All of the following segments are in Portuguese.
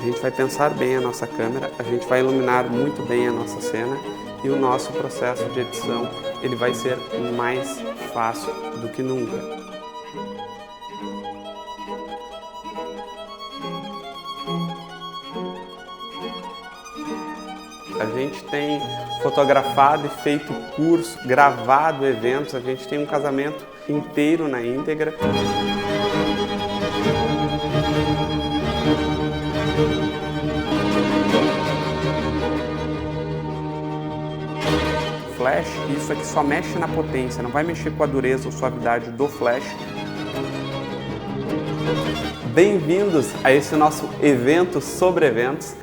gente vai pensar bem a nossa câmera, a gente vai iluminar muito bem a nossa cena e o nosso processo de edição ele vai ser mais fácil do que nunca. A gente tem fotografado e feito curso, gravado eventos, a gente tem um casamento inteiro na íntegra. Flash, isso aqui só mexe na potência, não vai mexer com a dureza ou suavidade do flash. Bem-vindos a esse nosso evento sobre eventos.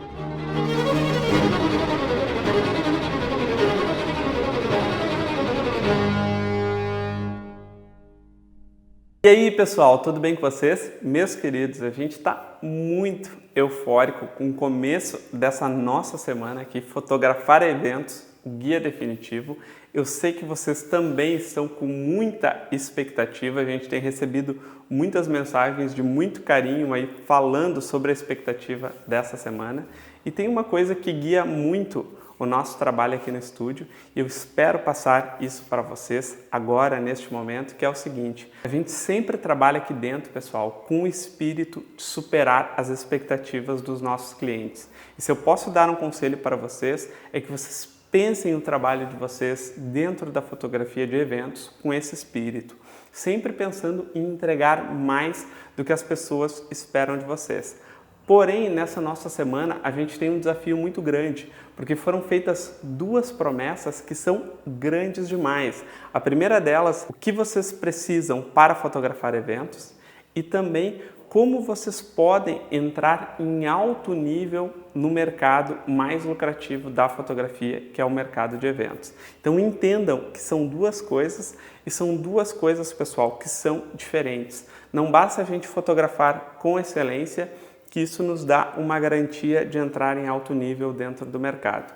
E aí pessoal, tudo bem com vocês? Meus queridos, a gente está muito eufórico com o começo dessa nossa semana aqui, Fotografar Eventos, Guia Definitivo. Eu sei que vocês também estão com muita expectativa, a gente tem recebido muitas mensagens de muito carinho aí falando sobre a expectativa dessa semana. E tem uma coisa que guia muito o nosso trabalho aqui no estúdio e eu espero passar isso para vocês agora, neste momento, que é o seguinte: a gente sempre trabalha aqui dentro, pessoal, com o espírito de superar as expectativas dos nossos clientes. E se eu posso dar um conselho para vocês, é que vocês pensem o trabalho de vocês dentro da fotografia de eventos com esse espírito, sempre pensando em entregar mais do que as pessoas esperam de vocês. Porém, nessa nossa semana, a gente tem um desafio muito grande, porque foram feitas duas promessas que são grandes demais. A primeira delas, o que vocês precisam para fotografar eventos e também como vocês podem entrar em alto nível no mercado mais lucrativo da fotografia, que é o mercado de eventos. Então entendam que são duas coisas e são duas coisas, pessoal, que são diferentes. Não basta a gente fotografar com excelência, que isso nos dá uma garantia de entrar em alto nível dentro do mercado.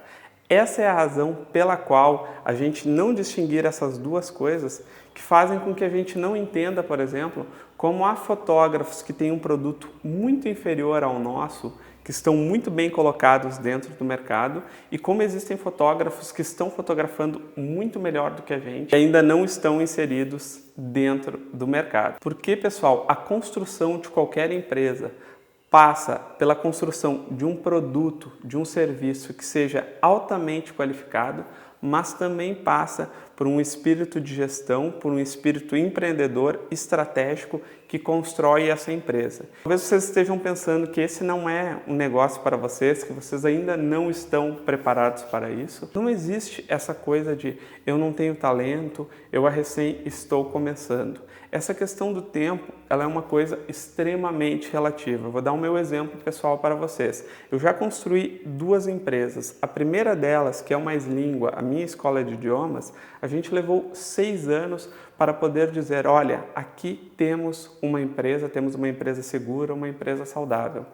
Essa é a razão pela qual a gente não distinguir essas duas coisas que fazem com que a gente não entenda, por exemplo, como há fotógrafos que têm um produto muito inferior ao nosso, que estão muito bem colocados dentro do mercado, e como existem fotógrafos que estão fotografando muito melhor do que a gente e ainda não estão inseridos dentro do mercado. Porque, pessoal, a construção de qualquer empresa passa pela construção de um produto, de um serviço que seja altamente qualificado, mas também passa por um espírito de gestão, por um espírito empreendedor estratégico que constrói essa empresa. Talvez vocês estejam pensando que esse não é um negócio para vocês, que vocês ainda não estão preparados para isso. Não existe essa coisa de eu não tenho talento, eu recém estou começando. Essa questão do tempo, ela é uma coisa extremamente relativa. Eu vou dar o meu exemplo pessoal para vocês. Eu já construí duas empresas. A primeira delas, que é o Mais Língua, a minha escola de idiomas, a gente levou 6 anos para poder dizer, olha, aqui temos uma empresa segura, uma empresa saudável.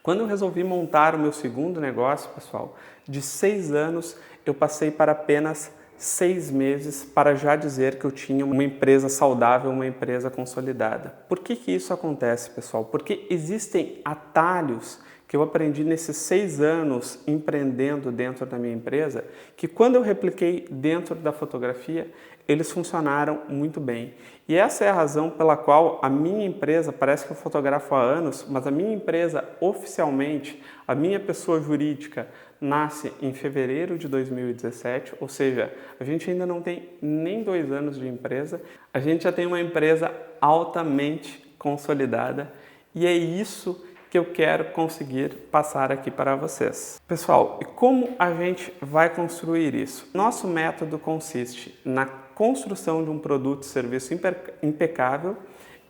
Quando eu resolvi montar o meu segundo negócio, pessoal, de 6 anos, eu passei para apenas 6 meses para já dizer que eu tinha uma empresa saudável, uma empresa consolidada. Por que isso acontece, pessoal? Porque existem atalhos que eu aprendi nesses 6 anos empreendendo dentro da minha empresa, que quando eu repliquei dentro da fotografia, eles funcionaram muito bem. E essa é a razão pela qual a minha empresa, parece que eu fotografo há anos, mas a minha empresa oficialmente, a minha pessoa jurídica, nasce em fevereiro de 2017, ou seja, a gente ainda não tem nem 2 anos de empresa, a gente já tem uma empresa altamente consolidada e é isso que eu quero conseguir passar aqui para vocês. Pessoal, e como a gente vai construir isso? Nosso método consiste na construção de um produto e serviço impecável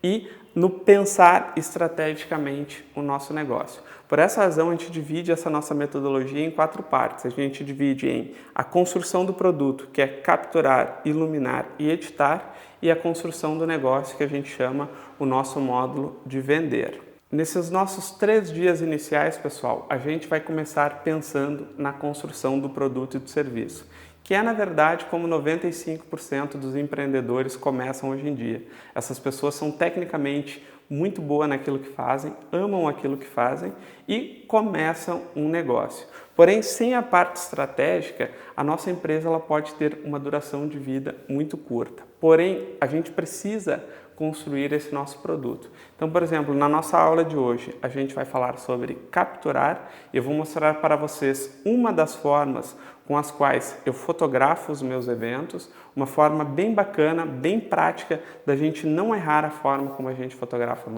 e no pensar estrategicamente o nosso negócio. Por essa razão, a gente divide essa nossa metodologia em 4 partes. A gente divide em a construção do produto, que é capturar, iluminar e editar, e a construção do negócio, que a gente chama o nosso módulo de vender. Nesses nossos 3 dias iniciais, pessoal, a gente vai começar pensando na construção do produto e do serviço, que é, na verdade, como 95% dos empreendedores começam hoje em dia. Essas pessoas são tecnicamente muito boas naquilo que fazem, amam aquilo que fazem e começam um negócio. Porém, sem a parte estratégica, a nossa empresa ela pode ter uma duração de vida muito curta. Porém, a gente precisa construir esse nosso produto. Então, por exemplo, na nossa aula de hoje, a gente vai falar sobre capturar e eu vou mostrar para vocês uma das formas com as quais eu fotografo os meus eventos, uma forma bem bacana, bem prática da gente não errar a forma como a gente fotografa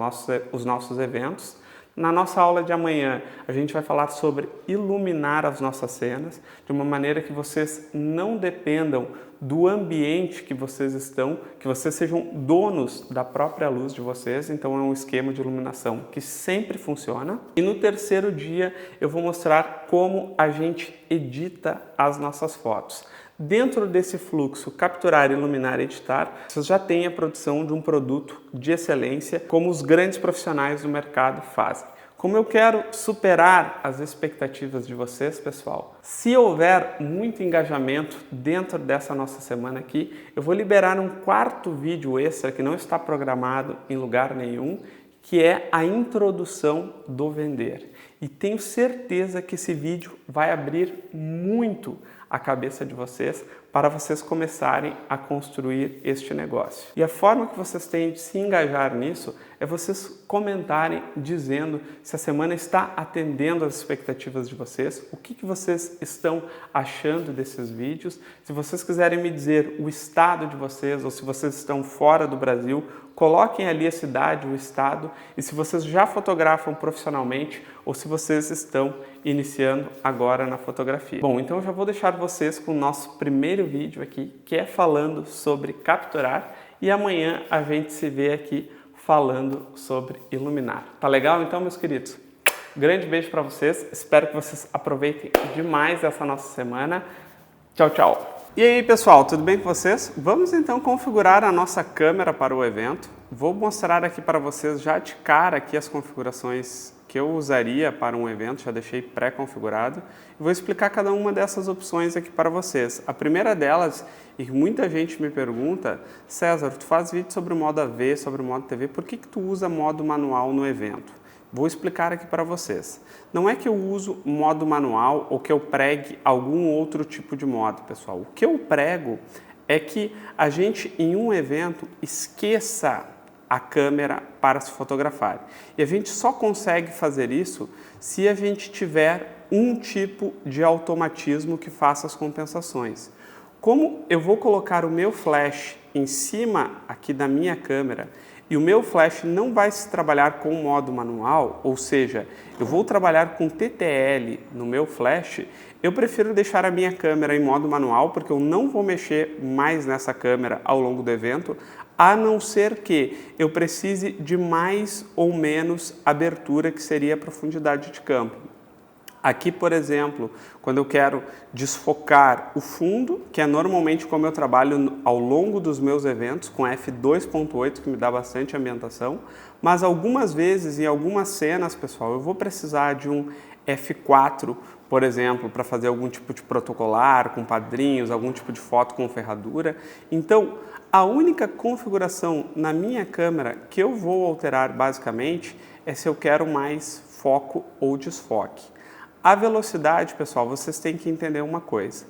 os nossos eventos. Na nossa aula de amanhã, a gente vai falar sobre iluminar as nossas cenas de uma maneira que vocês não dependam do ambiente que vocês estão, que vocês sejam donos da própria luz de vocês. Então é um esquema de iluminação que sempre funciona. E no terceiro dia eu vou mostrar como a gente edita as nossas fotos. Dentro desse fluxo capturar, iluminar e editar, vocês já têm a produção de um produto de excelência, como os grandes profissionais do mercado fazem. Como eu quero superar as expectativas de vocês, pessoal, se houver muito engajamento dentro dessa nossa semana aqui, eu vou liberar um quarto vídeo extra que não está programado em lugar nenhum, que é a introdução do vender. E tenho certeza que esse vídeo vai abrir muito a cabeça de vocês para vocês começarem a construir este negócio. E a forma que vocês têm de se engajar nisso é vocês comentarem dizendo se a semana está atendendo às expectativas de vocês, o que vocês estão achando desses vídeos. Se vocês quiserem me dizer o estado de vocês ou se vocês estão fora do Brasil, coloquem ali a cidade, o estado e se vocês já fotografam profissionalmente ou se vocês estão iniciando agora na fotografia. Bom, então eu já vou deixar vocês com o nosso primeiro vídeo aqui, que é falando sobre capturar e amanhã a gente se vê aqui falando sobre iluminar. Tá legal então, meus queridos? Grande beijo para vocês, espero que vocês aproveitem demais essa nossa semana. Tchau, tchau! E aí pessoal, tudo bem com vocês? Vamos então configurar a nossa câmera para o evento. Vou mostrar aqui para vocês já de cara aqui as configurações que eu usaria para um evento, já deixei pré-configurado. E vou explicar cada uma dessas opções aqui para vocês. A primeira delas, e muita gente me pergunta, César, tu faz vídeo sobre o modo AV, sobre o modo TV, por que tu usa modo manual no evento? Vou explicar aqui para vocês. Não é que eu uso modo manual ou que eu pregue algum outro tipo de modo, pessoal. O que eu prego é que a gente, em um evento, esqueça a câmera para se fotografar. E a gente só consegue fazer isso se a gente tiver um tipo de automatismo que faça as compensações. Como eu vou colocar o meu flash em cima aqui da minha câmera e o meu flash não vai se trabalhar com modo manual, ou seja, eu vou trabalhar com TTL no meu flash, eu prefiro deixar a minha câmera em modo manual porque eu não vou mexer mais nessa câmera ao longo do evento, a não ser que eu precise de mais ou menos abertura, que seria a profundidade de campo. Aqui, por exemplo, quando eu quero desfocar o fundo, que é normalmente como eu trabalho ao longo dos meus eventos, com f2.8, que me dá bastante ambientação, mas algumas vezes, em algumas cenas, pessoal, eu vou precisar de um f4, por exemplo, para fazer algum tipo de protocolar, com padrinhos, algum tipo de foto com ferradura. Então, a única configuração na minha câmera que eu vou alterar basicamente é se eu quero mais foco ou desfoque. A velocidade, pessoal, vocês têm que entender uma coisa.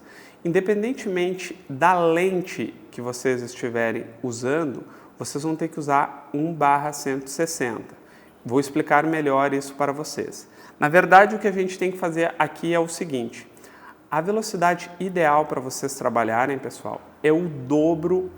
Independentemente da lente que vocês estiverem usando, vocês vão ter que usar 1/160. Vou explicar melhor isso para vocês. Na verdade, o que a gente tem que fazer aqui é o seguinte. A velocidade ideal para vocês trabalharem, pessoal, é o dobro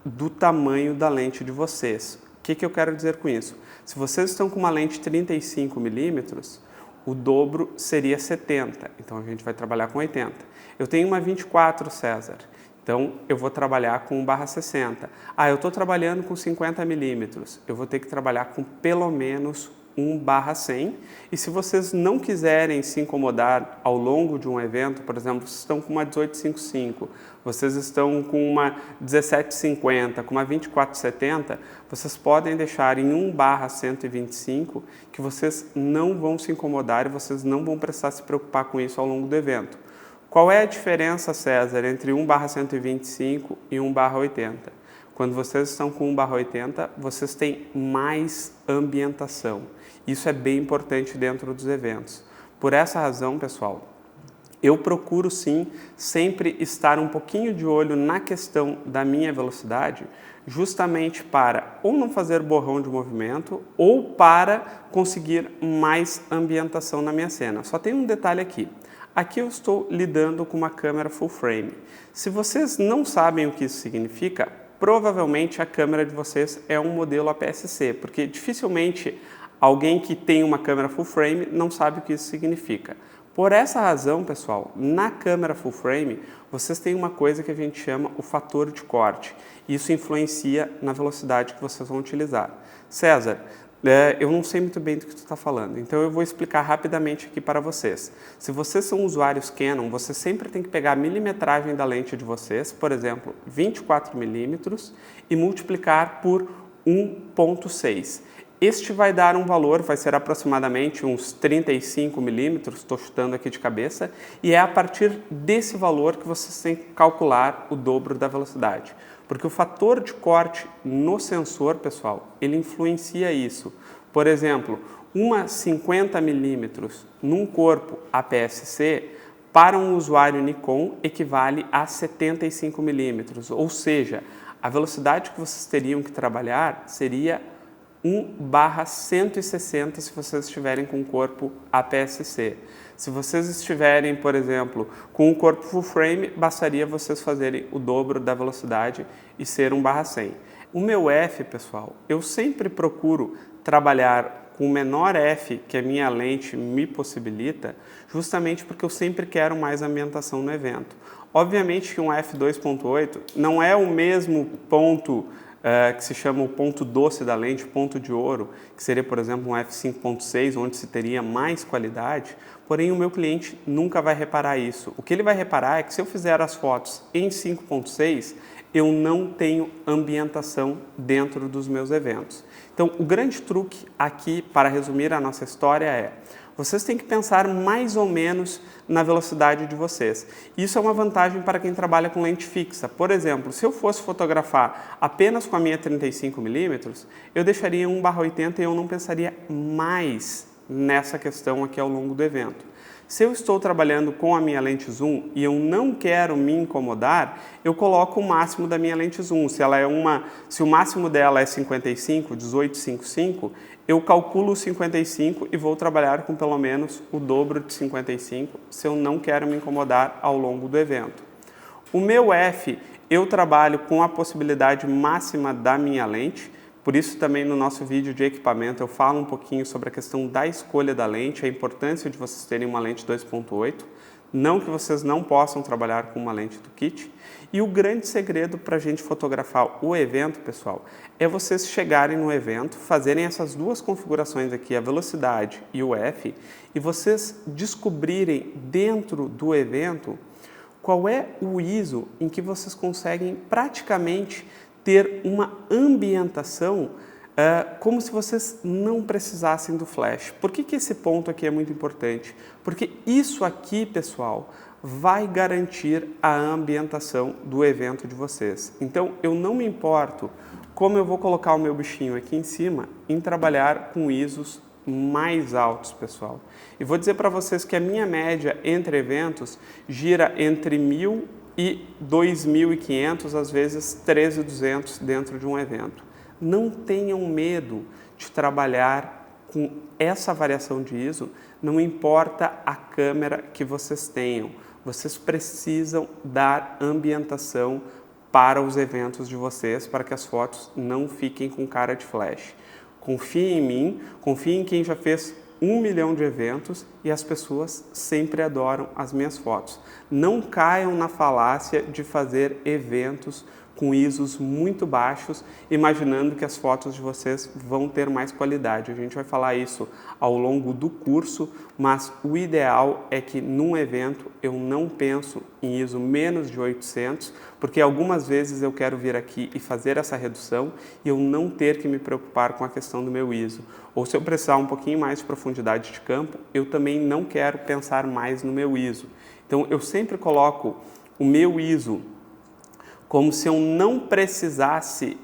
do tamanho da lente de vocês. O que eu quero dizer com isso? Se vocês estão com uma lente 35 mm, o dobro seria 70, então a gente vai trabalhar com 80. Eu tenho uma 24, César, então eu vou trabalhar com 1/60. Eu estou trabalhando com 50 mm, eu vou ter que trabalhar com pelo menos 1/100. E se vocês não quiserem se incomodar ao longo de um evento, por exemplo, vocês estão com uma 1855, vocês estão com uma 1750, com uma 2470, vocês podem deixar em 1/125, que vocês não vão se incomodar e vocês não vão precisar se preocupar com isso ao longo do evento. Qual é a diferença, César, entre 1/125 e 1/80? Quando vocês estão com 1/80, vocês têm mais ambientação. Isso é bem importante dentro dos eventos. Por essa razão, pessoal, eu procuro sim sempre estar um pouquinho de olho na questão da minha velocidade, justamente para ou não fazer borrão de movimento ou para conseguir mais ambientação na minha cena. Só tem um detalhe aqui. Aqui eu estou lidando com uma câmera full frame. Se vocês não sabem o que isso significa, provavelmente a câmera de vocês é um modelo APS-C, porque dificilmente alguém que tem uma câmera full frame não sabe o que isso significa. Por essa razão, pessoal, na câmera full frame, vocês têm uma coisa que a gente chama o fator de corte. Isso influencia na velocidade que vocês vão utilizar. César, eu não sei muito bem do que tu está falando, então eu vou explicar rapidamente aqui para vocês. Se vocês são usuários Canon, você sempre tem que pegar a milimetragem da lente de vocês, por exemplo, 24 milímetros, e multiplicar por 1,6. Este vai dar um valor, vai ser aproximadamente uns 35 milímetros, estou chutando aqui de cabeça, e é a partir desse valor que vocês têm que calcular o dobro da velocidade. Porque o fator de corte no sensor, pessoal, ele influencia isso. Por exemplo, uma 50 milímetros num corpo APS-C, para um usuário Nikon, equivale a 75 milímetros, ou seja, a velocidade que vocês teriam que trabalhar seria 1/160 se vocês estiverem com um corpo APS-C. Se vocês estiverem, por exemplo, com um corpo full frame, bastaria vocês fazerem o dobro da velocidade e ser 1/100. O meu F, pessoal, eu sempre procuro trabalhar com o menor F que a minha lente me possibilita, justamente porque eu sempre quero mais ambientação no evento. Obviamente que um f2.8 não é o mesmo ponto que se chama o ponto doce da lente, ponto de ouro, que seria, por exemplo, um f5.6, onde se teria mais qualidade, porém o meu cliente nunca vai reparar isso. O que ele vai reparar é que se eu fizer as fotos em 5.6, eu não tenho ambientação dentro dos meus eventos. Então, o grande truque aqui, para resumir a nossa história, é: vocês têm que pensar mais ou menos na velocidade de vocês. Isso é uma vantagem para quem trabalha com lente fixa. Por exemplo, se eu fosse fotografar apenas com a minha 35mm, eu deixaria 1/80 e eu não pensaria mais nessa questão aqui ao longo do evento. Se eu estou trabalhando com a minha lente zoom e eu não quero me incomodar, eu coloco o máximo da minha lente zoom. Se o máximo dela é 55, 18-55, eu calculo 55 e vou trabalhar com pelo menos o dobro de 55 se eu não quero me incomodar ao longo do evento. O meu F, eu trabalho com a possibilidade máxima da minha lente. Por isso também no nosso vídeo de equipamento eu falo um pouquinho sobre a questão da escolha da lente, a importância de vocês terem uma lente 2.8, não que vocês não possam trabalhar com uma lente do kit. E o grande segredo para a gente fotografar o evento, pessoal, é vocês chegarem no evento, fazerem essas duas configurações aqui, a velocidade e o F, e vocês descobrirem dentro do evento qual é o ISO em que vocês conseguem praticamente ter uma ambientação como se vocês não precisassem do flash. Por que esse ponto aqui é muito importante? Porque isso aqui, pessoal, vai garantir a ambientação do evento de vocês. Então, eu não me importo como eu vou colocar o meu bichinho aqui em cima em trabalhar com ISOs mais altos, pessoal. E vou dizer para vocês que a minha média entre eventos gira entre 1.000 e 2.500, às vezes 13.200 dentro de um evento. Não tenham medo de trabalhar com essa variação de ISO, não importa a câmera que vocês tenham, vocês precisam dar ambientação para os eventos de vocês, para que as fotos não fiquem com cara de flash. Confie em mim, confie em quem já fez 1 milhão de eventos e as pessoas sempre adoram as minhas fotos. Não caiam na falácia de fazer eventos com ISOs muito baixos, imaginando que as fotos de vocês vão ter mais qualidade. A gente vai falar isso ao longo do curso, mas o ideal é que num evento eu não penso em ISO menos de 800, porque algumas vezes eu quero vir aqui e fazer essa redução e eu não ter que me preocupar com a questão do meu ISO. Ou se eu precisar um pouquinho mais de profundidade de campo, eu também não quero pensar mais no meu ISO. Então eu sempre coloco o meu ISO como se eu não precisasse,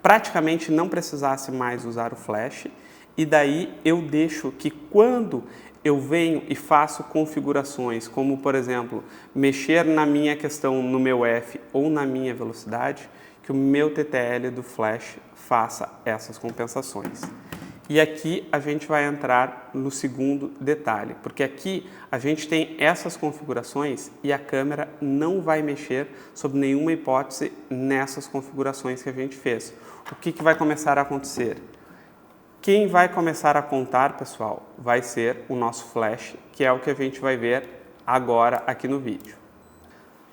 praticamente não precisasse mais usar o flash, e daí eu deixo que quando eu venho e faço configurações, como por exemplo, mexer na minha questão no meu F ou na minha velocidade, que o meu TTL do flash faça essas compensações. E aqui a gente vai entrar no segundo detalhe, porque aqui a gente tem essas configurações e a câmera não vai mexer sob nenhuma hipótese nessas configurações que a gente fez. O que vai começar a acontecer? Quem vai começar a contar, pessoal, vai ser o nosso flash, que é o que a gente vai ver agora aqui no vídeo.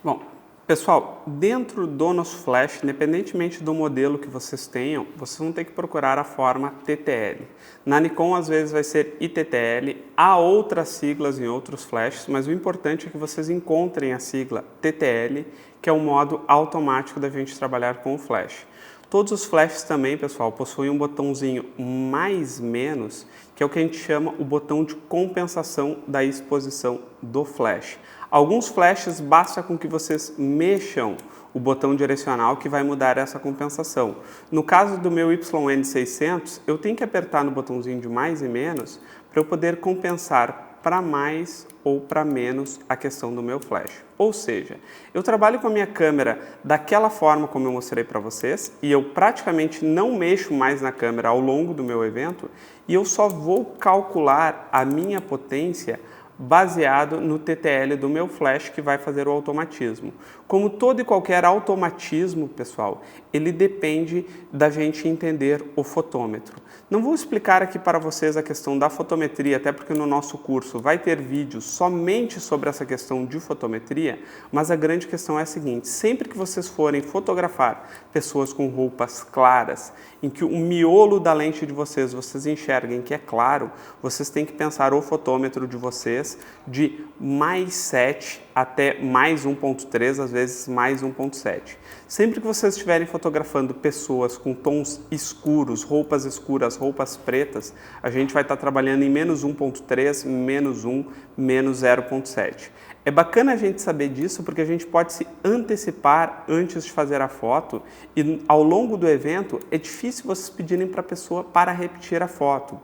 Bom, pessoal, dentro do nosso flash, independentemente do modelo que vocês tenham, vocês vão ter que procurar a forma TTL. Na Nikon, às vezes, vai ser ITTL, há outras siglas em outros flashes, mas o importante é que vocês encontrem a sigla TTL, que é o modo automático da gente trabalhar com o flash. Todos os flashes também, pessoal, possuem um botãozinho mais menos, que é o que a gente chama o botão de compensação da exposição do flash. Alguns flashes basta com que vocês mexam o botão direcional que vai mudar essa compensação. No caso do meu YN600, eu tenho que apertar no botãozinho de mais e menos para eu poder compensar para mais ou para menos a questão do meu flash. Ou seja, eu trabalho com a minha câmera daquela forma como eu mostrei para vocês e eu praticamente não mexo mais na câmera ao longo do meu evento e eu só vou calcular a minha potência baseado no TTL do meu flash que vai fazer o automatismo. Como todo e qualquer automatismo, pessoal, ele depende da gente entender o fotômetro. Não vou explicar aqui para vocês a questão da fotometria, até porque no nosso curso vai ter vídeos somente sobre essa questão de fotometria, mas a grande questão é a seguinte: sempre que vocês forem fotografar pessoas com roupas claras, em que o miolo da lente de vocês enxerguem que é claro, vocês têm que pensar o fotômetro de vocês de mais 7 até mais 1.3, às vezes mais 1.7. Sempre que vocês estiverem fotografando pessoas com tons escuros, roupas pretas, a gente vai estar trabalhando em menos 1.3, menos 1, menos 0.7. É bacana a gente saber disso porque a gente pode se antecipar antes de fazer a foto e ao longo do evento é difícil vocês pedirem para a pessoa para repetir a foto.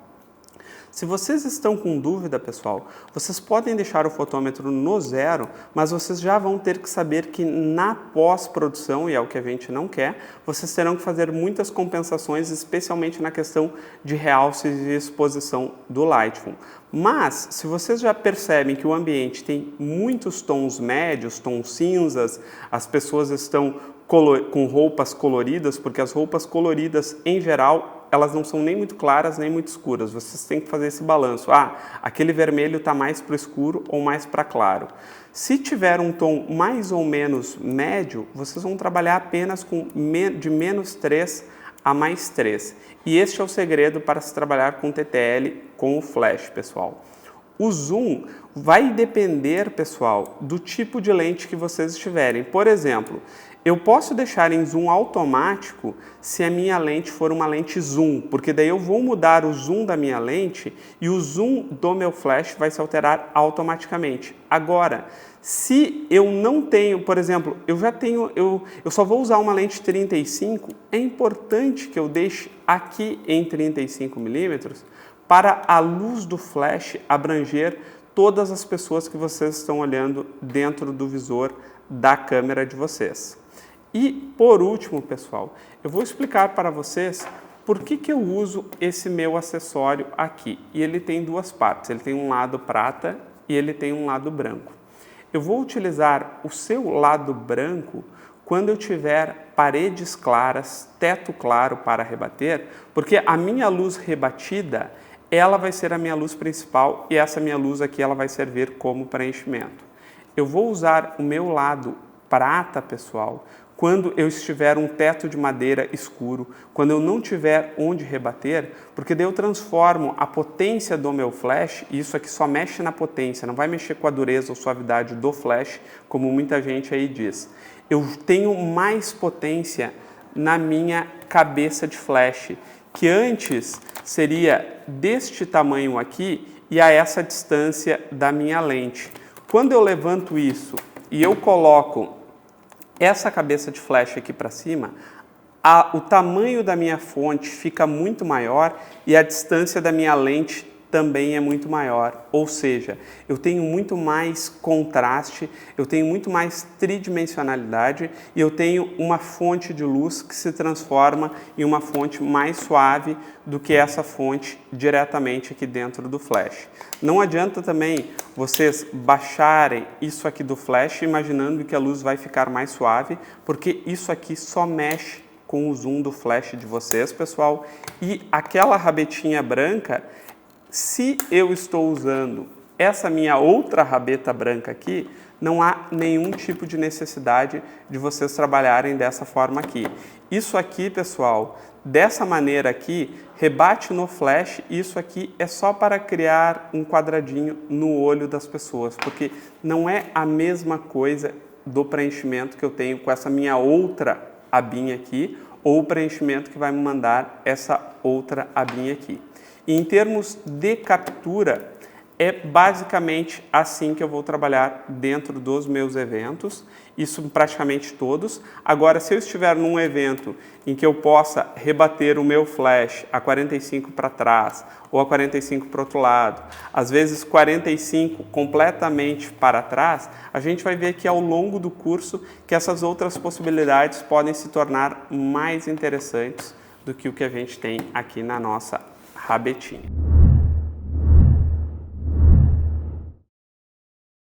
Se vocês estão com dúvida, pessoal, vocês podem deixar o fotômetro no 0, mas vocês já vão ter que saber que na pós-produção, e é o que a gente não quer, vocês terão que fazer muitas compensações, especialmente na questão de realce e exposição do Lightroom. Mas, se vocês já percebem que o ambiente tem muitos tons médios, tons cinzas, as pessoas estão com roupas coloridas, porque as roupas coloridas, em geral, elas não são nem muito claras nem muito escuras. Vocês têm que fazer esse balanço. Aquele vermelho está mais para o escuro ou mais para claro. Se tiver um tom mais ou menos médio, vocês vão trabalhar apenas de menos 3 a mais 3. E este é o segredo para se trabalhar com TTL com o flash, pessoal. O zoom vai depender, pessoal, do tipo de lente que vocês estiverem. Por exemplo, eu posso deixar em zoom automático se a minha lente for uma lente zoom, porque daí eu vou mudar o zoom da minha lente e o zoom do meu flash vai se alterar automaticamente. Agora, se eu não tenho, por exemplo, eu só vou usar uma lente 35, é importante que eu deixe aqui em 35 mm para a luz do flash abranger todas as pessoas que vocês estão olhando dentro do visor da câmera de vocês. E, por último, pessoal, eu vou explicar para vocês por que eu uso esse meu acessório aqui. E ele tem duas partes, ele tem um lado prata e ele tem um lado branco. Eu vou utilizar o seu lado branco quando eu tiver paredes claras, teto claro para rebater, porque a minha luz rebatida, ela vai ser a minha luz principal e essa minha luz aqui ela vai servir como preenchimento. Eu vou usar o meu lado prata, pessoal, quando eu estiver um teto de madeira escuro, quando eu não tiver onde rebater, porque daí eu transformo a potência do meu flash, e isso aqui só mexe na potência, não vai mexer com a dureza ou suavidade do flash, como muita gente aí diz. Eu tenho mais potência na minha cabeça de flash, que antes seria deste tamanho aqui e a essa distância da minha lente. Quando eu levanto isso e eu coloco essa cabeça de flash aqui para cima, o tamanho da minha fonte fica muito maior e a distância da minha lente também é muito maior, ou seja, eu tenho muito mais contraste, eu tenho muito mais tridimensionalidade e eu tenho uma fonte de luz que se transforma em uma fonte mais suave do que essa fonte diretamente aqui dentro do flash. Não adianta também vocês baixarem isso aqui do flash imaginando que a luz vai ficar mais suave, porque isso aqui só mexe com o zoom do flash de vocês, pessoal, e aquela rabetinha branca, se eu estou usando essa minha outra rabeta branca aqui, não há nenhum tipo de necessidade de vocês trabalharem dessa forma aqui. Isso aqui, pessoal, dessa maneira aqui, rebate no flash, isso aqui é só para criar um quadradinho no olho das pessoas, porque não é a mesma coisa do preenchimento que eu tenho com essa minha outra abinha aqui, ou o preenchimento que vai me mandar essa outra abinha aqui. E em termos de captura, é basicamente assim que eu vou trabalhar dentro dos meus eventos, isso praticamente todos. Agora, se eu estiver num evento em que eu possa rebater o meu flash a 45 para trás ou a 45 para o outro lado, às vezes 45 completamente para trás, a gente vai ver que ao longo do curso que essas outras possibilidades podem se tornar mais interessantes do que o que a gente tem aqui na nossa rabetinha.